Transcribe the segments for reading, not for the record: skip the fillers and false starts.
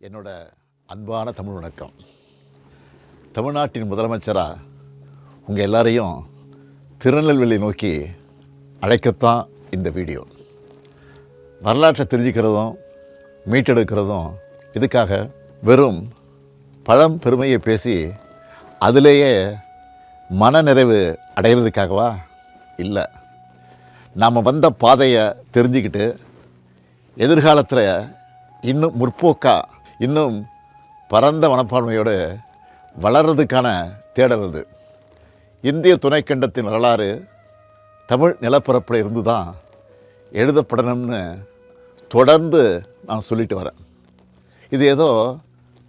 என்னோட அன்பான தமிழ் வணக்கம். தமிழ்நாட்டின் முதலமைச்சராக உங்கள் எல்லாரையும் திருநெல்வேலி நோக்கி அழைக்கத்தான் இந்த வீடியோ. வரலாற்றை தெரிஞ்சுக்கிறதும் மீட்டெடுக்கிறதும் இதுக்காக வெறும் பழம் பெருமையை பேசி அதிலேயே மனநிறைவு அடைகிறதுக்காகவா? இல்லை. நாம் வந்த பாதையை தெரிஞ்சுக்கிட்டு எதிர்காலத்தில் இன்னும் முற்போக்காக இன்னும் பரந்த மனப்பான்மையோடு வளர்கிறதுக்கான தேடல் இது. இந்திய துணைக்கண்டத்தின் வரலாறு தமிழ் நிலப்பரப்பில் இருந்து தான் எழுதப்படணும்னு தொடர்ந்து நான் சொல்லிட்டு வரேன். இது ஏதோ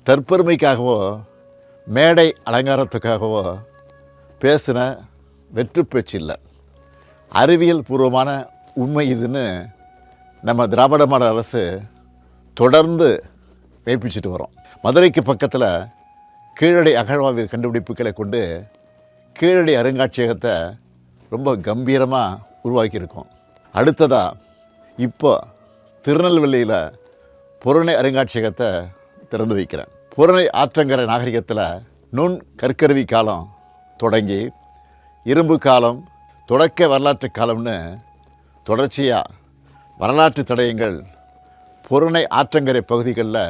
தற்பெருமைக்காகவோ மேடை அலங்காரத்துக்காகவோ பேசின வெற்று பேச்சு இல்லை. அறிவியல் பூர்வமான உண்மை இதுன்னு நம்ம திராவிட மாடல் அரசு தொடர்ந்து மெய்ப்பிச்சுட்டு வரோம். மதுரைக்கு பக்கத்தில் கீழடி அகழ்வாய்வு கண்டுபிடிப்புகளை கொண்டு கீழடி அருங்காட்சியகத்தை ரொம்ப கம்பீரமாக உருவாக்கியிருக்கோம். அடுத்ததாக இப்போ திருநெல்வேலியில் புறநை அருங்காட்சியகத்தை திறந்து வைக்கிறேன். புறநை ஆற்றங்கரை நாகரிகத்தில் நுண் கற்கருவி காலம் தொடங்கி இரும்பு காலம், தொடக்க வரலாற்று காலம்னு தொடர்ச்சியாக வரலாற்று தடயங்கள் புறநை ஆற்றங்கரை பகுதிகளில்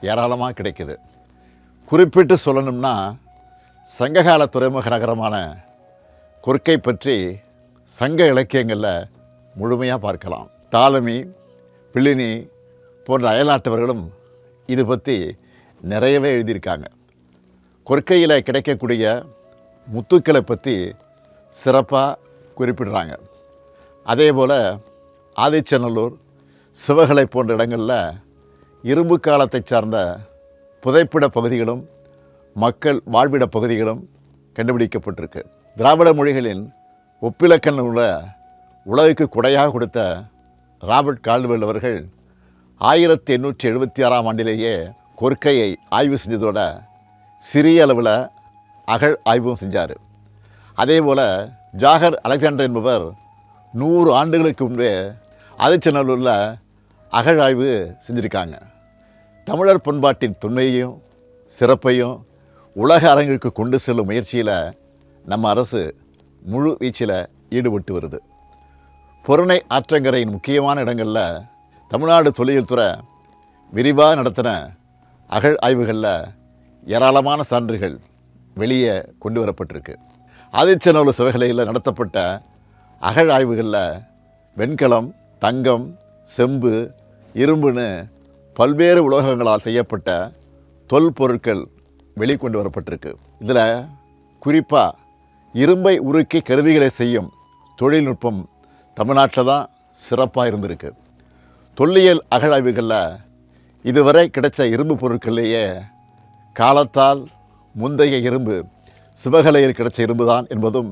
ஏராளமாக கிடைக்குது. குறிப்பிட்டு சொல்லணும்னா சங்ககால துறைமுக நகரமான கொர்க்கை பற்றி சங்க இலக்கியங்களில் முழுமையாக பார்க்கலாம். தாலமி, பிளினி போன்ற அயல்நாட்டவர்களும் இது பற்றி நிறையவே எழுதியிருக்காங்க. கொர்க்கையில் கிடைக்கக்கூடிய முத்துக்களை பற்றி சிறப்பாக குறிப்பிடுறாங்க. அதே போல் ஆதிச்சநல்லூர், சிவகலை போன்ற இடங்களில் இரும்பு காலத்தை சார்ந்த புதைப்பிட பகுதிகளும் மக்கள் வாழ்விட பகுதிகளும் கண்டுபிடிக்கப்பட்டிருக்கு. திராவிட மொழிகளின் ஒப்பிலக்கண உள்ள உலகுக்கு கொடையாக கொடுத்த ராபர்ட் கால்டுவெல் அவர்கள் 1876ஆம் ஆண்டிலேயே கொர்க்கையை ஆய்வு செஞ்சதோட சிறிய அளவில் அகழ் ஆய்வும் செஞ்சார். அதே போல் ஜாகர் அலெக்சாண்டர் என்பவர் 100 ஆண்டுகளுக்கு முன்பே ஆதிச்சநல்லூரில் அகழாய்வு செஞ்சுருக்காங்க. தமிழர் பண்பாட்டின் தொன்மையையும் சிறப்பையும் உலக அரங்கிற்கு கொண்டு செல்லும் முயற்சியில் நம்ம அரசு முழு வீச்சில் ஈடுபட்டு வருது. புறநை ஆற்றங்கரையின் முக்கியமான இடங்களில் தமிழ்நாடு தொல்லியல் துறை விரிவாக நடத்தின அகழ் ஆய்வுகளில் ஏராளமான சான்றுகள் வெளியே கொண்டு வரப்பட்டிருக்கு. ஆதிச்சநல்லூர் சிவகலையில் நடத்தப்பட்ட அகழ் ஆய்வுகளில் வெண்கலம், தங்கம், செம்பு, இரும்புன்னு பல்வேறு உலோகங்களால் செய்யப்பட்ட தொல்பொருட்கள் வெளிக்கொண்டு வரப்பட்டிருக்கு. இதில் குறிப்பாக இரும்பை உருக்கி கருவிகளை செய்யும் தொழில்நுட்பம் தமிழ்நாட்டில் தான் சிறப்பாக இருந்திருக்கு. தொல்லியல் அகழாய்வுகளில் இதுவரை கிடைச்ச இரும்பு பொருட்கள்லேயே காலத்தால் முந்தைய இரும்பு சிவகலையில் கிடைச்ச இரும்பு தான் என்பதும்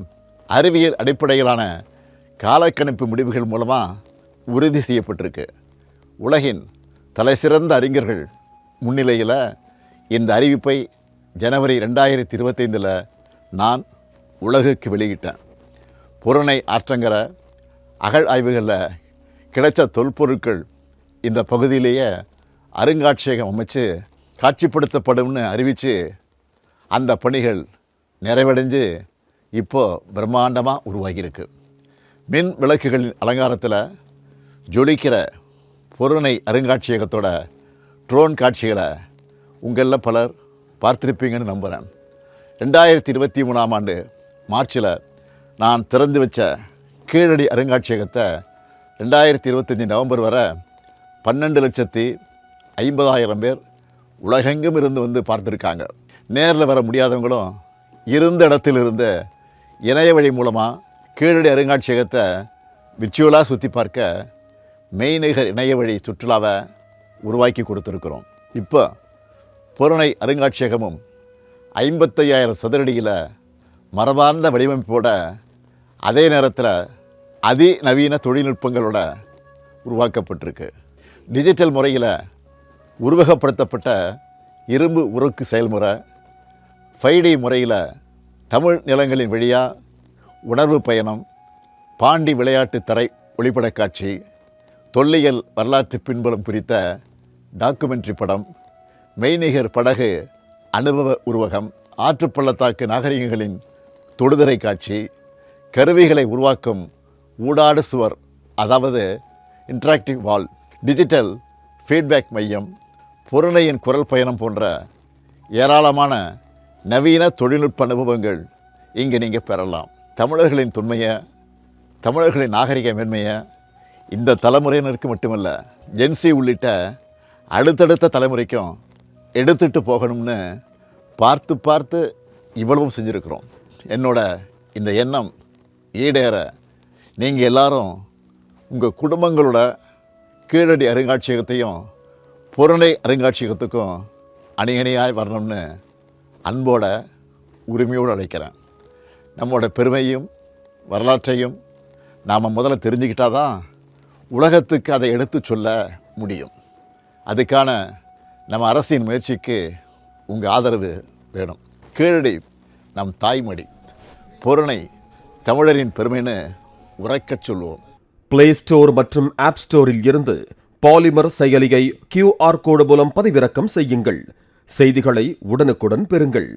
அறிவியல் அடிப்படையிலான காலக்கணிப்பு முடிவுகள் மூலமாக உறுதி செய்யப்பட்டிருக்கு. உலகின் தலைசிறந்த அறிஞர்கள் முன்னிலையில் இந்த அறிவிப்பை ஜனவரி 2025 நான் உலகுக்கு வெளியிட்டேன். புறநை ஆற்றங்கரை அகழ் ஆய்வுகளில் கிடைச்ச தொல்பொருட்கள் இந்த பகுதியிலேயே அருங்காட்சியகம் அமைச்சு காட்சிப்படுத்தப்படும்னு அறிவித்து அந்த பணிகள் நிறைவடைஞ்சு இப்போது பிரம்மாண்டமாக உருவாகியிருக்கு. மின் விளக்குகளின் அலங்காரத்தில் ஜொலிக்கிற புறநை அருங்காட்சியகத்தோட ட்ரோன் காட்சிகளை உங்களில் பலர் பார்த்திருப்பீங்கன்னு நம்புகிறேன். 2023ஆம் ஆண்டு மார்ச்சில் நான் திறந்து வச்ச கீழடி அருங்காட்சியகத்தை 2025 நவம்பர் வரை 12,50,000 பேர் உலகெங்கும் இருந்து வந்து பார்த்துருக்காங்க. நேரில் வர முடியாதவங்களும் இருந்த இடத்திலிருந்து இணைய வழி மூலமாக கீழடி அருங்காட்சியகத்தை விர்ச்சுவலாக சுற்றி பார்க்க மெய்நிகர் இணைய வழி சுற்றுலாவை உருவாக்கி கொடுத்துருக்குறோம். இப்போ புறநை அருங்காட்சியகமும் 55,000 சதுரடியில் மரபார்ந்த வடிவமைப்போட அதே நேரத்தில் அதிநவீன தொழில்நுட்பங்களோட உருவாக்கப்பட்டிருக்கு. டிஜிட்டல் முறையில் உருவகப்படுத்தப்பட்ட இரும்பு உருக்கு செயல்முறை, 5D முறையில் தமிழ் நிலங்களின் வழியாக உணர்வு பயணம், பாண்டி விளையாட்டு தரை ஒளிப்படக் காட்சி, தொல்லியல் வரலாற்று பின்புலம் குறித்த டாக்குமெண்ட்ரி படம், மெய்நிகர் படகு அனுபவ உருவகம், ஆற்றுப்பள்ளத்தாக்கு நாகரிகங்களின் தொடுதிரை காட்சி, கருவிகளை உருவாக்கும் ஊடாடு சுவர், அதாவது இன்டராக்டிவ் வால், டிஜிட்டல் ஃபீட்பேக் மையம், பொருணையின் குரல் பயணம் போன்ற ஏராளமான நவீன தொழில்நுட்ப அனுபவங்கள் இங்கே நீங்கள் பெறலாம். தமிழர்களின் தொன்மையை, தமிழர்களின் நாகரிக மேன்மையை இந்த தலைமுறையினருக்கு மட்டுமல்ல, ஜென்சி உள்ளிட்ட அடுத்தடுத்த தலைமுறைக்கும் எடுத்துகிட்டு போகணும்னு பார்த்து பார்த்து இவ்வளவும் செஞ்சுருக்கிறோம். என்னோட இந்த எண்ணம் ஈடேற நீங்கள் எல்லாரும் உங்கள் குடும்பங்களோட கீழடி அருங்காட்சியகத்தையும் பொருணை அருங்காட்சியகத்துக்கும் அணியணியாய் வரணும்னு அன்போட உரிமையோடு அழைக்கிறேன். நம்மளோட பெருமையும் வரலாற்றையும் நாம் முதல்ல தெரிஞ்சுக்கிட்டால் தான் உலகத்துக்கு அதை எடுத்து சொல்ல முடியும். அதுக்கான நம்ம அரசின் முயற்சிக்கு உங்கள் ஆதரவு வேணும். கீழடி நம் தாய்மடி, பொருணை தமிழரின் பெருமைன்னு உரைக்கச் சொல்லுவோம். பிளே ஸ்டோர் மற்றும் ஆப் ஸ்டோரில் இருந்து பாலிமர் செயலியை QR கோடு மூலம் பதிவிறக்கம் செய்யுங்கள். செய்திகளை உடனுக்குடன் பெறுங்கள்.